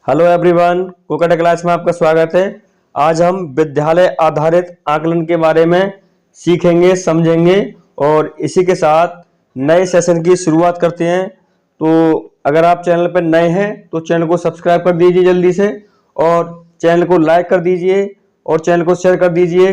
Hello everyone, कुकट class में आपका स्वागत है। आज हम विद्यालय आधारित आकलन के बारे में सीखेंगे, समझेंगे और इसी के साथ नए सेशन की शुरुआत करते हैं। तो अगर आप चैनल पर नए हैं तो चैनल को सब्सक्राइब कर दीजिए जल्दी से, और चैनल को लाइक कर दीजिए और चैनल को शेयर कर दीजिए।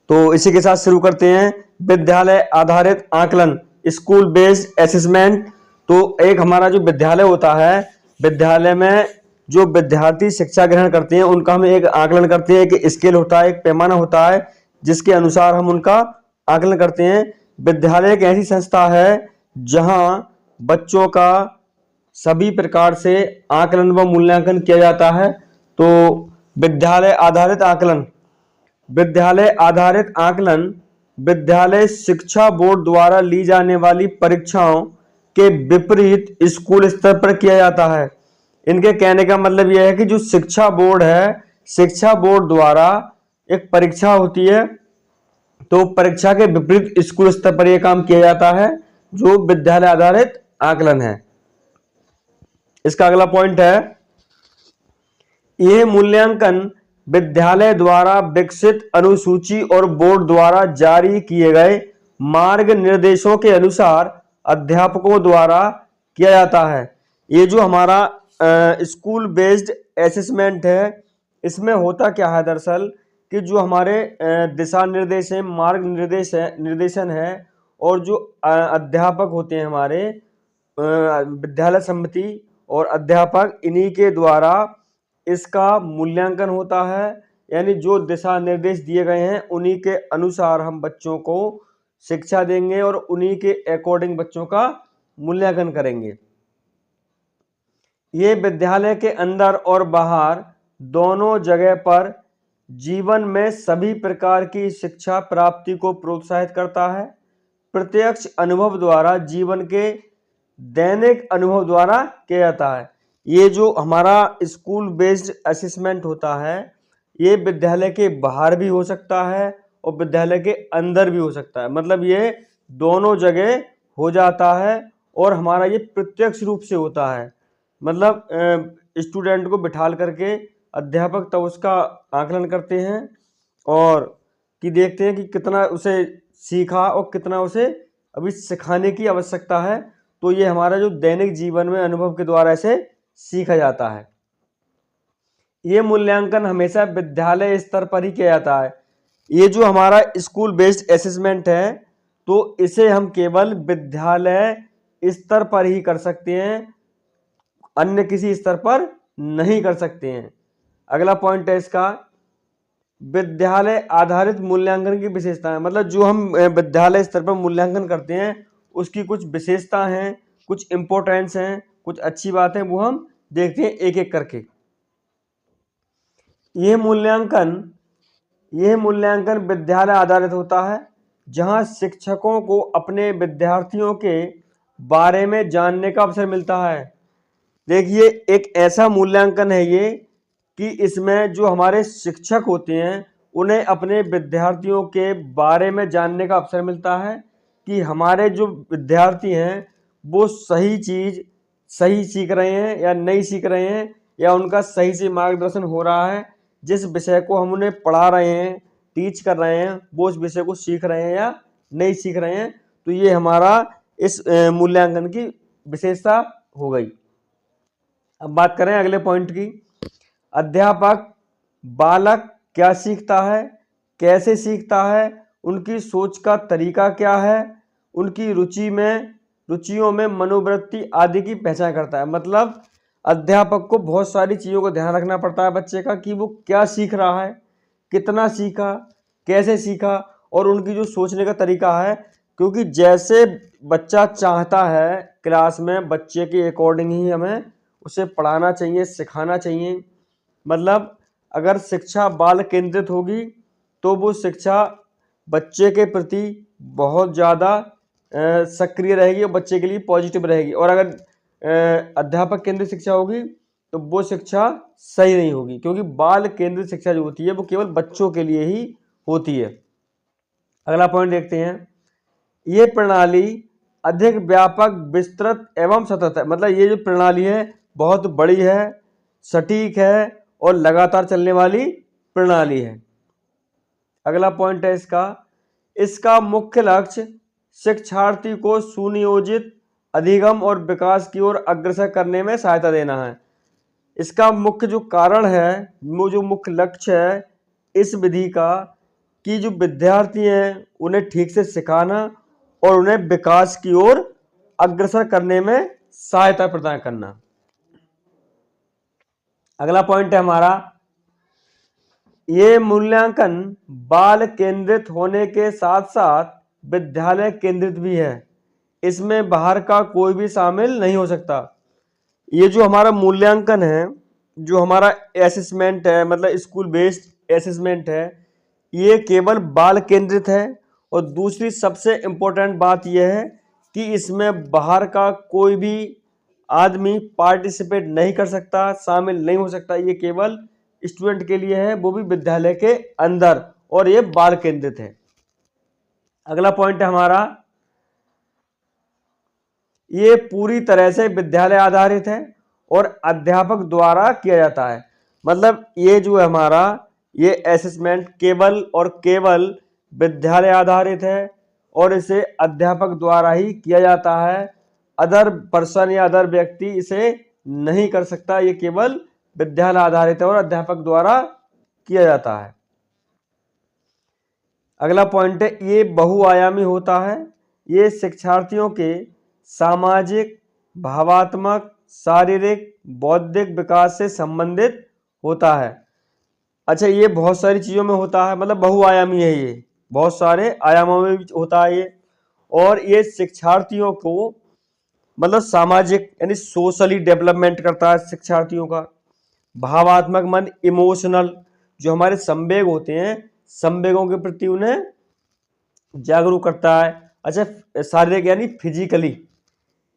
तो इसी के साथ शुरू करते हैं। विद्यालय आधारित आकलन, स्कूल बेस्ड असेसमेंट। तो एक हमारा जो विद्यालय होता है, विद्यालय में जो विद्यार्थी शिक्षा ग्रहण करते हैं उनका हम एक आकलन करते हैं। एक स्केल होता है, एक पैमाना होता है जिसके अनुसार हम उनका आकलन करते हैं। विद्यालय एक ऐसी संस्था है जहां बच्चों का सभी प्रकार से आकलन व मूल्यांकन किया जाता है। तो विद्यालय आधारित आकलन, विद्यालय शिक्षा बोर्ड द्वारा ली जाने वाली परीक्षाओं के विपरीत स्कूल स्तर पर किया जाता है। इनके कहने का मतलब यह है कि जो शिक्षा बोर्ड है, शिक्षा बोर्ड द्वारा एक परीक्षा होती है, तो परीक्षा के विपरीत स्कूल स्तर पर यह काम किया जाता है, जो विद्यालय आधारित आकलन है। इसका अगला पॉइंट है, यह मूल्यांकन विद्यालय द्वारा विकसित अनुसूची और बोर्ड द्वारा जारी किए गए मार्ग निर्देशों के अनुसार अध्यापकों द्वारा किया जाता है। ये जो हमारा स्कूल बेस्ड असेसमेंट है, इसमें होता क्या है दरअसल कि जो हमारे दिशा निर्देश है, मार्ग निर्देशन है, और जो अध्यापक होते हैं हमारे विद्यालय समिति और अध्यापक, इन्हीं के द्वारा इसका मूल्यांकन होता है। यानी जो दिशा निर्देश दिए गए हैं उन्हीं के अनुसार हम बच्चों को शिक्षा देंगे और उन्हीं के अकॉर्डिंग बच्चों का मूल्यांकन करेंगे। ये विद्यालय के अंदर और बाहर दोनों जगह पर जीवन में सभी प्रकार की शिक्षा प्राप्ति को प्रोत्साहित करता है। प्रत्यक्ष अनुभव द्वारा, जीवन के दैनिक अनुभव द्वारा किया जाता है। ये जो हमारा स्कूल बेस्ड असेसमेंट होता है, ये विद्यालय के बाहर भी हो सकता है और विद्यालय के अंदर भी हो सकता है। मतलब ये दोनों जगह हो जाता है और हमारा ये प्रत्यक्ष रूप से होता है। मतलब स्टूडेंट को बिठाल करके अध्यापक तब उसका आकलन करते हैं और कि देखते हैं कि कितना उसे सीखा और कितना उसे अभी सिखाने की आवश्यकता है। तो ये हमारा जो दैनिक जीवन में अनुभव के द्वारा ऐसे सीखा जाता है। ये मूल्यांकन हमेशा विद्यालय स्तर पर ही किया जाता है। ये जो हमारा स्कूल बेस्ड असेसमेंट है, तो इसे हम केवल विद्यालय स्तर पर ही कर सकते हैं, अन्य किसी स्तर पर नहीं कर सकते हैं। अगला पॉइंट है इसका, विद्यालय आधारित मूल्यांकन की विशेषताएं। मतलब जो हम विद्यालय स्तर पर मूल्यांकन करते हैं उसकी कुछ विशेषता हैं, कुछ इंपॉर्टेंस हैं, कुछ अच्छी बातें, वो हम देखते हैं एक एक करके। यह मूल्यांकन विद्यालय आधारित होता है जहां शिक्षकों को अपने विद्यार्थियों के बारे में जानने का अवसर मिलता है। देखिए, एक ऐसा मूल्यांकन है ये कि इसमें जो हमारे शिक्षक होते हैं उन्हें अपने विद्यार्थियों के बारे में जानने का अवसर मिलता है कि हमारे जो विद्यार्थी हैं वो सही चीज़ सही सीख रहे हैं या नहीं सीख रहे हैं, या उनका सही से मार्गदर्शन हो रहा है। जिस विषय को हम उन्हें पढ़ा रहे हैं, टीच कर रहे हैं, वो उस विषय को सीख रहे हैं या नहीं सीख रहे हैं। तो ये हमारा इस मूल्यांकन की विशेषता हो गई। अब बात करें अगले पॉइंट की। अध्यापक बालक क्या सीखता है, कैसे सीखता है, उनकी सोच का तरीका क्या है, उनकी रुचियों में मनोवृत्ति आदि की पहचान करता है। मतलब अध्यापक को बहुत सारी चीज़ों को ध्यान रखना पड़ता है बच्चे का, कि वो क्या सीख रहा है, कितना सीखा, कैसे सीखा, और उनकी जो सोचने का तरीका है। क्योंकि जैसे बच्चा चाहता है क्लास में, बच्चे के अकॉर्डिंग ही हमें उसे पढ़ाना चाहिए, सिखाना चाहिए। मतलब अगर शिक्षा बाल केंद्रित होगी तो वो शिक्षा बच्चे के प्रति बहुत ज़्यादा सक्रिय रहेगी और बच्चे के लिए पॉजिटिव रहेगी। और अगर अध्यापक केंद्रित शिक्षा होगी तो वो शिक्षा सही नहीं होगी, क्योंकि बाल केंद्रित शिक्षा जो होती है वो केवल बच्चों के लिए ही होती है। अगला पॉइंट देखते हैं, ये प्रणाली अधिक व्यापक, विस्तृत एवं सतत है। मतलब ये जो प्रणाली है बहुत बड़ी है, सटीक है और लगातार चलने वाली प्रणाली है। अगला पॉइंट है इसका मुख्य लक्ष्य शिक्षार्थी को सुनियोजित अधिगम और विकास की ओर अग्रसर करने में सहायता देना है। इसका मुख्य जो कारण है, वो जो मुख्य लक्ष्य है इस विधि का, कि जो विद्यार्थी हैं उन्हें ठीक से सिखाना और उन्हें विकास की ओर अग्रसर करने में सहायता प्रदान करना। अगला पॉइंट है हमारा, ये मूल्यांकन बाल केंद्रित होने के साथ साथ विद्यालय केंद्रित भी है। इसमें बाहर का कोई भी शामिल नहीं हो सकता। ये जो हमारा मूल्यांकन है, जो हमारा असेसमेंट है, मतलब स्कूल बेस्ड असेसमेंट है, ये केवल बाल केंद्रित है। और दूसरी सबसे इम्पोर्टेंट बात यह है कि इसमें बाहर का कोई भी आदमी पार्टिसिपेट नहीं कर सकता, शामिल नहीं हो सकता। ये केवल स्टूडेंट के लिए है, वो भी विद्यालय के अंदर, और ये बाल केंद्रित है। अगला पॉइंट है हमारा, ये पूरी तरह से विद्यालय आधारित है और अध्यापक द्वारा किया जाता है। मतलब ये जो है हमारा, ये असेसमेंट केवल और केवल विद्यालय आधारित है और इसे अध्यापक द्वारा ही किया जाता है। अदर पर्सन या अदर व्यक्ति इसे नहीं कर सकता। ये केवल विद्यालय आधारित है और अध्यापक द्वारा किया जाता है। अगला पॉइंट है, ये बहुआयामी होता है। ये शिक्षार्थियों के सामाजिक, भावात्मक, शारीरिक, बौद्धिक विकास से संबंधित होता है। अच्छा, ये बहुत सारी चीज़ों में होता है, मतलब बहुआयामी है, ये बहुत सारे आयामों में भी होता है ये। और ये शिक्षार्थियों को मतलब सामाजिक यानी सोशली डेवलपमेंट करता है शिक्षार्थियों का। भावात्मक मन इमोशनल, जो हमारे संवेग होते हैं, संवेगों के प्रति उन्हें जागरूक करता है। अच्छा, शारीरिक यानी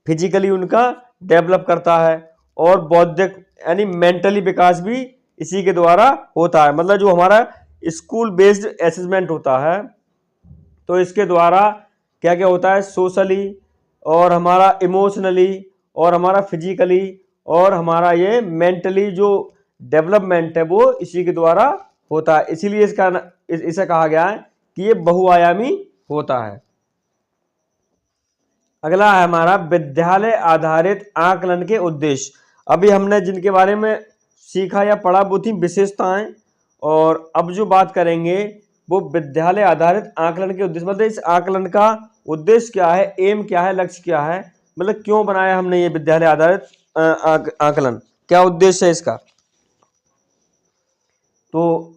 फिजिकली उनका डेवलप करता है। और बौद्धिक यानी मेंटली विकास भी इसी के द्वारा होता है। मतलब जो हमारा स्कूल बेस्ड असेसमेंट होता है, तो इसके द्वारा क्या क्या होता है, सोशली और हमारा इमोशनली और हमारा फिजिकली और हमारा ये मेंटली जो डेवलपमेंट है वो इसी के द्वारा होता है। इसीलिए इसे कहा गया है कि ये बहुआयामी होता है। अगला है हमारा विद्यालय आधारित आकलन के उद्देश्य। अभी हमने जिनके बारे में सीखा या पढ़ा वो थी विशेषताएं, और अब जो बात करेंगे वो विद्यालय आधारित आकलन के उद्देश्य। मतलब इस आकलन का उद्देश्य क्या है, एम क्या है, लक्ष्य क्या है, मतलब क्यों बनाया हमने ये विद्यालय आधारित आकलन, क्या उद्देश्य है इसका। तो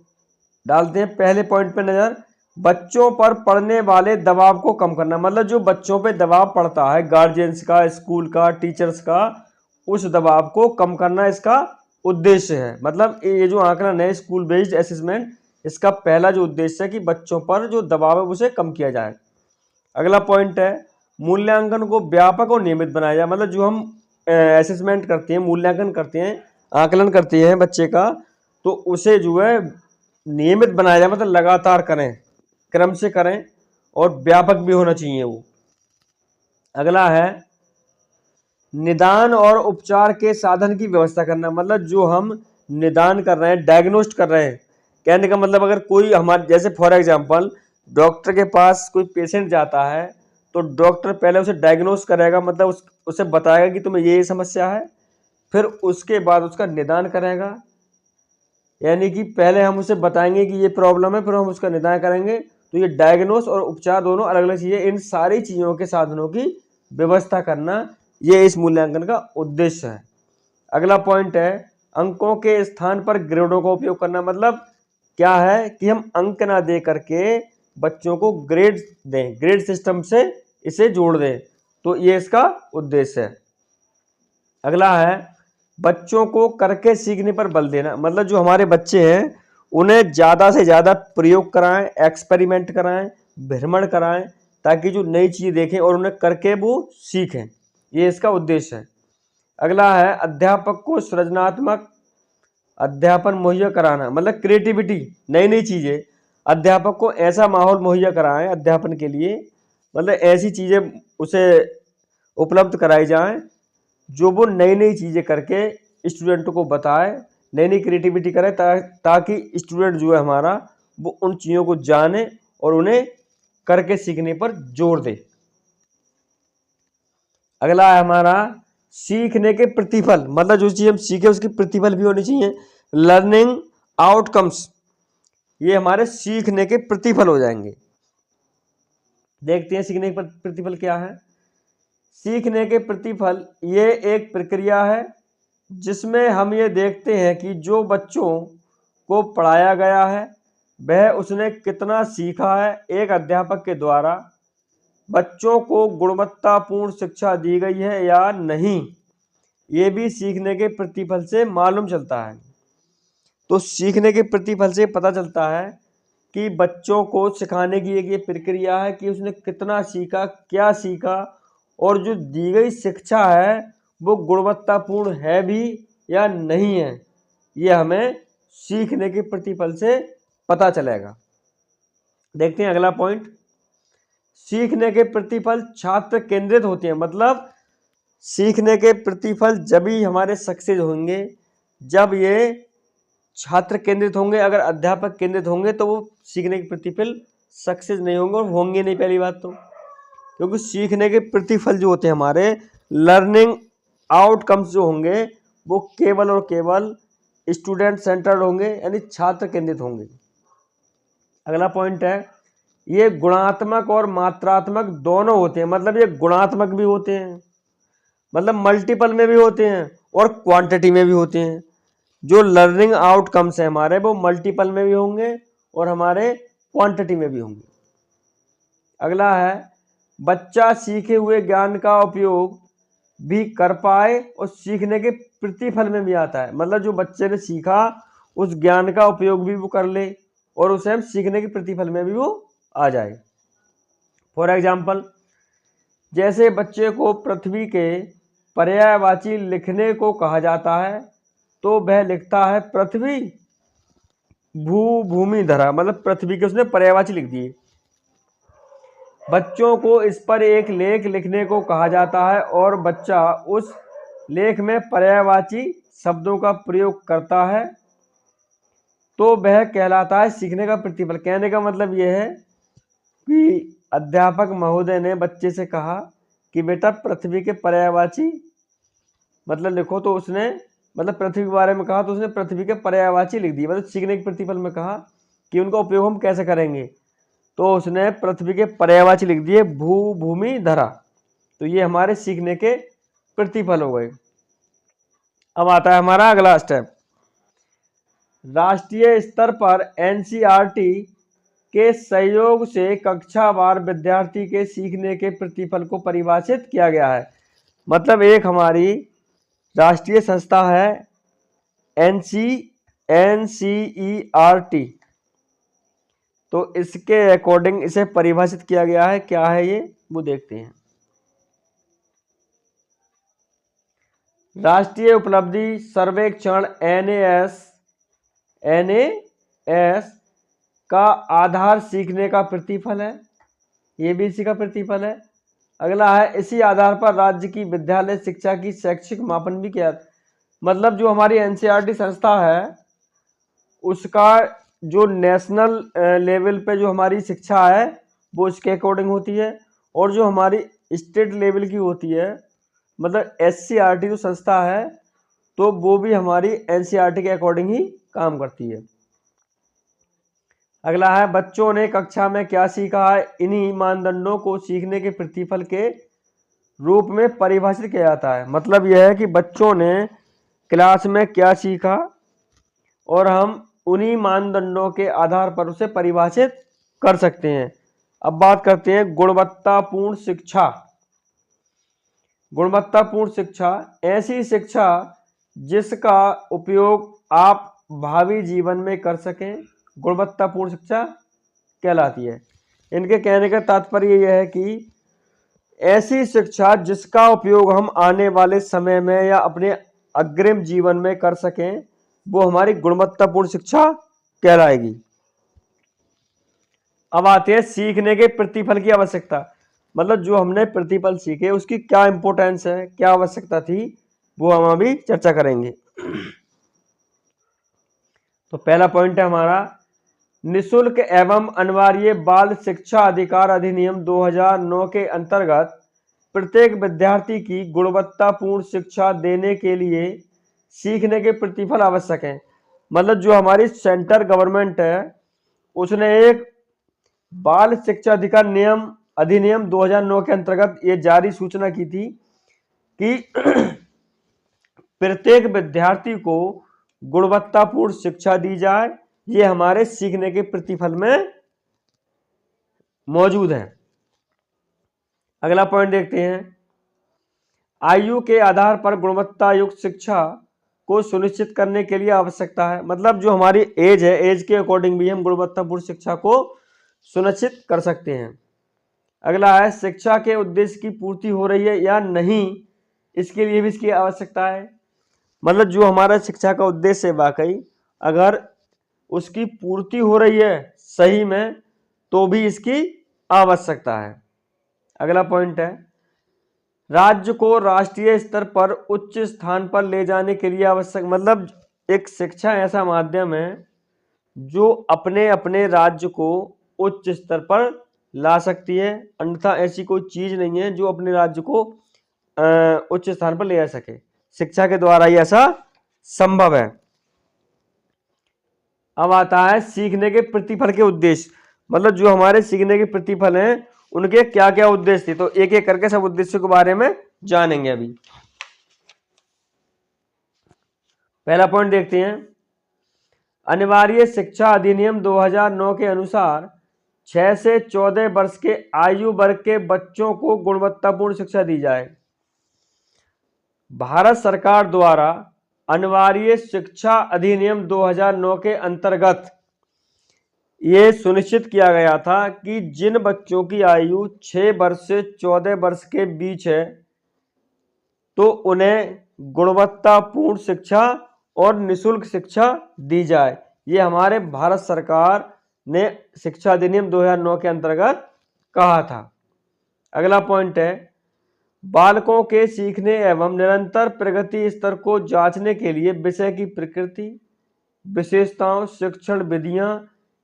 डालते हैं पहले पॉइंट पे नजर, बच्चों पर पड़ने वाले दबाव को कम करना। मतलब जो बच्चों पे दबाव पड़ता है, गार्जियंस का, स्कूल का, टीचर्स का, उस दबाव को कम करना इसका उद्देश्य है। मतलब ये जो आकलन है स्कूल बेस्ड असेसमेंट, इसका पहला जो उद्देश्य है कि बच्चों पर जो दबाव है उसे कम किया जाए। अगला पॉइंट है मूल्यांकन को व्यापक और नियमित बनाया जाए। मतलब जो हम असेसमेंट करते हैं, मूल्यांकन करते हैं, आकलन करते हैं बच्चे का, तो उसे जो है नियमित बनाया जाए, मतलब लगातार करें, क्रम से करें और व्यापक भी होना चाहिए वो। अगला है निदान और उपचार के साधन की व्यवस्था करना। मतलब जो हम निदान कर रहे हैं, डायग्नोस्ट कर रहे हैं, कहने का मतलब अगर कोई हमारे जैसे फॉर एग्जांपल डॉक्टर के पास कोई पेशेंट जाता है तो डॉक्टर पहले उसे डायग्नोस करेगा, मतलब उसे बताएगा कि तुम्हें ये समस्या है, फिर उसके बाद उसका निदान करेगा। यानी कि पहले हम उसे बताएंगे कि ये प्रॉब्लम है, फिर हम उसका निदान करेंगे। तो ये डायग्नोस और उपचार दोनों अलग अलग चीज़ें, इन सारी चीज़ों के साधनों की व्यवस्था करना, ये इस मूल्यांकन का उद्देश्य है। अगला पॉइंट है अंकों के स्थान पर ग्रेडों का उपयोग करना। मतलब क्या है कि हम अंक ना दे करके बच्चों को ग्रेड दें, ग्रेड सिस्टम से इसे जोड़ दें, तो ये इसका उद्देश्य है। अगला है बच्चों को करके सीखने पर बल देना। मतलब जो हमारे बच्चे हैं उन्हें ज़्यादा से ज़्यादा प्रयोग कराएं, एक्सपेरिमेंट कराएं, भ्रमण कराएं, ताकि जो नई चीज़ देखें और उन्हें करके वो सीखें, ये इसका उद्देश्य है। अगला है अध्यापक को सृजनात्मक अध्यापन मुहैया कराना। मतलब क्रिएटिविटी, नई नई चीज़ें, अध्यापक को ऐसा माहौल मुहैया कराएं अध्यापन के लिए, मतलब ऐसी चीज़ें उसे उपलब्ध कराई जाएं जो वो नई नई चीज़ें करके स्टूडेंट को बताए, नई नई क्रिएटिविटी करे, ताकि स्टूडेंट जो है हमारा वो उन चीज़ों को जाने और उन्हें करके सीखने पर जोर दे। अगला है हमारा सीखने के प्रतिफल, मतलब जो चीज़ हम सीखे उसकी प्रतिफल भी होनी चाहिए। लर्निंग आउटकम्स, ये हमारे सीखने के प्रतिफल हो जाएंगे। देखते हैं सीखने के प्रतिफल क्या है। सीखने के प्रतिफल ये एक प्रक्रिया है जिसमें हम ये देखते हैं कि जो बच्चों को पढ़ाया गया है वह उसने कितना सीखा है। एक अध्यापक के द्वारा बच्चों को गुणवत्तापूर्ण शिक्षा दी गई है या नहीं, ये भी सीखने के प्रतिफल से मालूम चलता है। तो सीखने के प्रतिफल से पता चलता है कि बच्चों को सिखाने की एक ये प्रक्रिया है कि उसने कितना सीखा, क्या सीखा, और जो दी गई शिक्षा है वो गुणवत्तापूर्ण है भी या नहीं है, ये हमें सीखने के प्रतिफल से पता चलेगा। देखते हैं अगला पॉइंट। सीखने के प्रतिफल छात्र केंद्रित होते हैं, मतलब सीखने के प्रतिफल जब ही हमारे सक्सेस होंगे जब ये छात्र केंद्रित होंगे। अगर अध्यापक केंद्रित होंगे तो वो सीखने के प्रतिफल सक्सेस नहीं होंगे और होंगे नहीं, पहली बात तो, क्योंकि सीखने के प्रतिफल जो होते हैं हमारे लर्निंग आउटकम्स जो होंगे वो केवल और केवल स्टूडेंट सेंटर्ड होंगे, यानी छात्र केंद्रित होंगे। अगला पॉइंट है ये गुणात्मक और मात्रात्मक दोनों होते हैं, मतलब ये गुणात्मक भी होते हैं, मतलब मल्टीपल में भी होते हैं और क्वांटिटी में भी होते हैं। जो लर्निंग आउटकम्स हैं हमारे वो मल्टीपल में भी होंगे और हमारे क्वांटिटी में भी होंगे। अगला है बच्चा सीखे हुए ज्ञान का उपयोग भी कर पाए और सीखने के प्रतिफल में भी आता है, मतलब जो बच्चे ने सीखा उस ज्ञान का उपयोग भी वो कर ले और उसे हम सीखने के प्रतिफल में भी वो आ जाए। फॉर एग्जाम्पल, जैसे बच्चे को पृथ्वी के पर्यायवाची लिखने को कहा जाता है तो वह लिखता है पृथ्वी भू भूमि धरा, मतलब पृथ्वी के उसने पर्यायवाची लिख दिए। बच्चों को इस पर एक लेख लिखने को कहा जाता है और बच्चा उस लेख में पर्यायवाची शब्दों का प्रयोग करता है तो वह कहलाता है सीखने का प्रतिफल। कहने का मतलब यह है कि अध्यापक महोदय ने बच्चे से कहा कि बेटा पृथ्वी के पर्यायवाची मतलब लिखो, तो उसने मतलब पृथ्वी के बारे में कहा तो उसने पृथ्वी के पर्यायवाची लिख दिए, मतलब सीखने के प्रतिफल में कहा कि उनका उपयोग हम कैसे करेंगे, तो उसने पृथ्वी के पर्यायवाची लिख दिए भू भूमि धरा। तो ये हमारे सीखने के प्रतिफल हो गए। अब आता है हमारा अगला स्टेप। राष्ट्रीय स्तर पर एनसीईआरटी के सहयोग से कक्षावार विद्यार्थी के सीखने के प्रतिफल को परिभाषित किया गया है। मतलब एक हमारी राष्ट्रीय संस्था है एनसीईआरटी, तो इसके अकॉर्डिंग इसे परिभाषित किया गया है। क्या है ये वो देखते हैं। राष्ट्रीय उपलब्धि सर्वेक्षण एनएएस का आधार सीखने का प्रतिफल है, ये भी इसी का प्रतिफल है। अगला है इसी आधार पर राज्य की विद्यालय शिक्षा की शैक्षिक मापन भी किया, मतलब जो हमारी एनसीईआरटी संस्था है उसका जो नेशनल लेवल पे जो हमारी शिक्षा है वो इसके अकॉर्डिंग होती है, और जो हमारी स्टेट लेवल की होती है मतलब एससीईआरटी जो संस्था है तो वो भी हमारी एनसीईआरटी के अकॉर्डिंग ही काम करती है। अगला है बच्चों ने कक्षा में क्या सीखा है, इन्हीं मानदंडों को सीखने के प्रतिफल के रूप में परिभाषित किया जाता है। मतलब यह है कि बच्चों ने क्लास में क्या सीखा और हम उन्हीं मानदंडों के आधार पर उसे परिभाषित कर सकते हैं। अब बात करते हैं गुणवत्तापूर्ण शिक्षा। गुणवत्तापूर्ण शिक्षा ऐसी शिक्षा जिसका उपयोग आप भावी जीवन में कर सकें, गुणवत्तापूर्ण शिक्षा कहलाती है। इनके कहने का तात्पर्य यह है कि ऐसी शिक्षा जिसका उपयोग हम आने वाले समय में या अपने अग्रिम जीवन में कर सकें वो हमारी गुणवत्तापूर्ण शिक्षा कहलाएगी। अब आते हैं सीखने के प्रतिफल की आवश्यकता। मतलब जो हमने प्रतिफल सीखे उसकी क्या इंपॉर्टेंस है, क्या आवश्यकता थी, वो हम अभी चर्चा करेंगे। तो पहला पॉइंट है हमारा, निशुल्क एवं अनिवार्य बाल शिक्षा अधिकार अधिनियम 2009 के अंतर्गत प्रत्येक विद्यार्थी की गुणवत्तापूर्ण शिक्षा देने के लिए सीखने के प्रतिफल आवश्यक हैं। मतलब जो हमारी सेंट्रल गवर्नमेंट है उसने एक बाल शिक्षा अधिकार अधिनियम 2009 के अंतर्गत ये जारी सूचना की थी कि प्रत्येक विद्यार्थी को गुणवत्तापूर्ण शिक्षा दी जाए, ये हमारे सीखने के प्रतिफल में मौजूद है। अगला पॉइंट देखते हैं, आयु के आधार पर गुणवत्ता युक्त शिक्षा को सुनिश्चित करने के लिए आवश्यकता है। मतलब जो हमारी एज है, एज के अकॉर्डिंग भी हम गुणवत्तापूर्ण शिक्षा को सुनिश्चित कर सकते हैं। अगला है, शिक्षा के उद्देश्य की पूर्ति हो रही है या नहीं, इसके लिए भी इसकी आवश्यकता है। मतलब जो हमारा शिक्षा का उद्देश्य है वाकई अगर उसकी पूर्ति हो रही है सही में, तो भी इसकी आवश्यकता है। अगला पॉइंट है, राज्य को राष्ट्रीय स्तर पर उच्च स्थान पर ले जाने के लिए आवश्यक। मतलब एक शिक्षा ऐसा माध्यम है जो अपने अपने राज्य को उच्च स्तर पर ला सकती है, अन्यथा ऐसी कोई चीज नहीं है जो अपने राज्य को उच्च स्थान पर ले जा सके। शिक्षा के द्वारा ही ऐसा संभव है। अब आता है सीखने के प्रतिफल के उद्देश्य। मतलब जो हमारे सीखने के प्रतिफल हैं उनके क्या क्या उद्देश्य थे, तो एक एक करके सब उद्देश्यों के बारे में जानेंगे अभी। पहला पॉइंट देखते हैं, अनिवार्य शिक्षा अधिनियम 2009 के अनुसार 6 से 14 वर्ष के आयु वर्ग के बच्चों को गुणवत्तापूर्ण शिक्षा दी जाए। भारत सरकार द्वारा अनिवार्य शिक्षा अधिनियम 2009 के अंतर्गत ये सुनिश्चित किया गया था कि जिन बच्चों की आयु 6 वर्ष से 14 वर्ष के बीच है तो उन्हें गुणवत्तापूर्ण शिक्षा और निःशुल्क शिक्षा दी जाए। ये हमारे भारत सरकार ने शिक्षा अधिनियम 2009 के अंतर्गत कहा था। अगला पॉइंट है, बालकों के सीखने एवं निरंतर प्रगति स्तर को जांचने के लिए विषय की प्रकृति, विशेषताओं, शिक्षण विधियां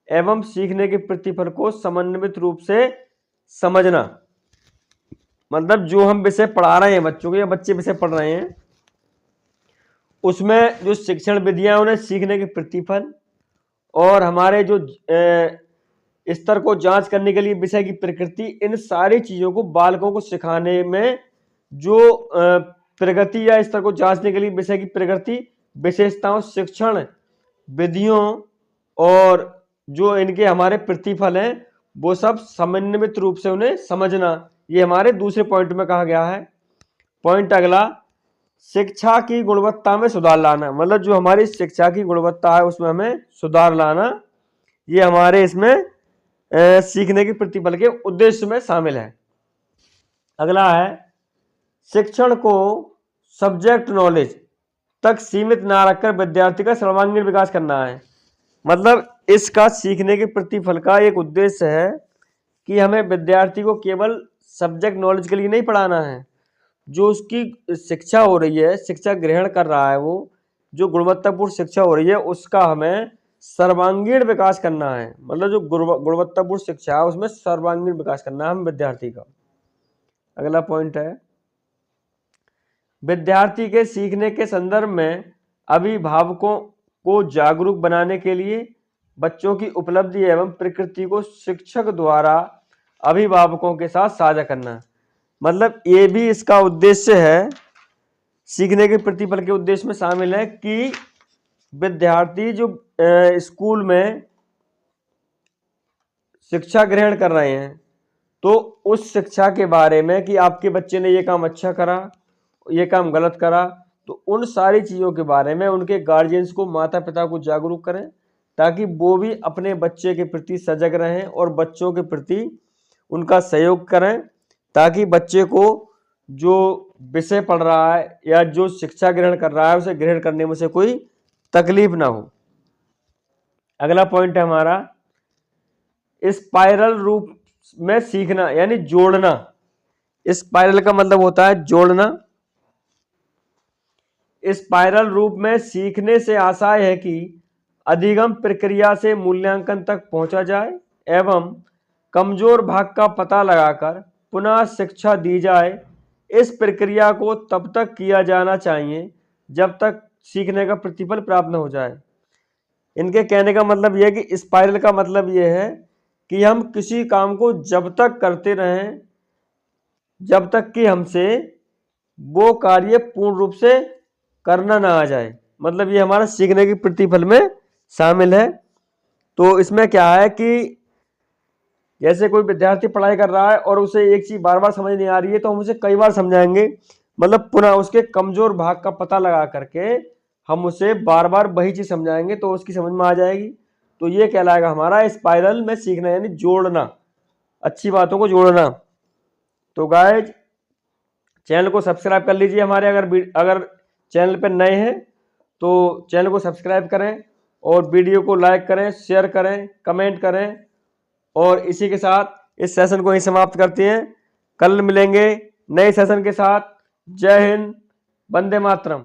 एवं सीखने के प्रतिफल को समन्वित रूप से समझना। मतलब जो हम विषय पढ़ा रहे हैं बच्चों को या बच्चे विषय पढ़ रहे हैं उसमें जो शिक्षण विधियां, उन्हें सीखने के प्रतिफल और हमारे जो स्तर को जांच करने के लिए विषय की प्रकृति, इन सारी चीजों को बालकों को सिखाने में जो प्रगति या स्तर को जांचने के लिए विषय की प्रकृति, विशेषताओं, शिक्षण विधियों और जो इनके हमारे प्रतिफल हैं वो सब समन्वित रूप से उन्हें समझना, ये हमारे दूसरे पॉइंट में कहा गया है। पॉइंट अगला, शिक्षा की गुणवत्ता में सुधार लाना। मतलब जो हमारी शिक्षा की गुणवत्ता है उसमें हमें सुधार लाना, ये हमारे इसमें सीखने के प्रतिफल के उद्देश्य में शामिल है। अगला है, शिक्षण को सब्जेक्ट नॉलेज तक सीमित ना रखकर विद्यार्थी का सर्वांगीण विकास करना है। मतलब इसका सीखने के प्रतिफल का एक उद्देश्य है कि हमें विद्यार्थी को केवल सब्जेक्ट नॉलेज के लिए नहीं पढ़ाना है, जो उसकी शिक्षा हो रही है, शिक्षा ग्रहण कर रहा है, वो जो गुणवत्तापूर्ण शिक्षा हो रही है उसका हमें सर्वांगीण विकास करना है। मतलब जो गुणवत्तापूर्ण शिक्षा है उसमें सर्वांगीण विकास करना है हम विद्यार्थी का। अगला पॉइंट है, विद्यार्थी के सीखने के संदर्भ में अभिभावकों को जागरूक बनाने के लिए बच्चों की उपलब्धि एवं प्रकृति को शिक्षक द्वारा अभिभावकों के साथ साझा करना। मतलब ये भी इसका उद्देश्य है, सीखने के प्रतिफल के उद्देश्य में शामिल है कि विद्यार्थी जो स्कूल में शिक्षा ग्रहण कर रहे हैं तो उस शिक्षा के बारे में कि आपके बच्चे ने ये काम अच्छा करा, ये काम गलत करा, तो उन सारी चीज़ों के बारे में उनके गार्जियंस को, माता पिता को जागरूक करें ताकि वो भी अपने बच्चे के प्रति सजग रहें और बच्चों के प्रति उनका सहयोग करें, ताकि बच्चे को जो विषय पढ़ रहा है या जो शिक्षा ग्रहण कर रहा है उसे ग्रहण करने में से कोई तकलीफ ना हो। अगला पॉइंट है हमारा, स्पाइरल रूप में सीखना यानी जोड़ना। स्पाइरल का मतलब होता है जोड़ना। स्पाइरल रूप में सीखने से आशय है कि अधिगम प्रक्रिया से मूल्यांकन तक पहुंचा जाए एवं कमजोर भाग का पता लगाकर पुनः शिक्षा दी जाए। इस प्रक्रिया को तब तक किया जाना चाहिए जब तक सीखने का प्रतिफल प्राप्त न हो जाए। इनके कहने का मतलब यह है कि स्पाइरल का मतलब यह है कि हम किसी काम को जब तक करते रहें जब तक कि हमसे वो कार्य पूर्ण रूप से करना ना आ जाए। मतलब ये हमारा सीखने के प्रतिफल में शामिल है। तो इसमें क्या है कि जैसे कोई विद्यार्थी पढ़ाई कर रहा है और उसे एक चीज बार बार समझ नहीं आ रही है तो हम उसे कई बार समझाएंगे, मतलब पुनः उसके कमजोर भाग का पता लगा करके हम उसे बार बार वही चीज समझाएंगे तो उसकी समझ में आ जाएगी। तो ये कहलाएगा हमारा स्पाइरल में सीखना, यानी जोड़ना, अच्छी बातों को जोड़ना। तो गाइज चैनल को सब्सक्राइब कर लीजिए हमारे, अगर चैनल पर नए हैं तो चैनल को सब्सक्राइब करें और वीडियो को लाइक करें, शेयर करें, कमेंट करें। और इसी के साथ इस सेशन को ही समाप्त करते हैं। कल मिलेंगे नए सेशन के साथ। जय हिंद, वंदे मातरम।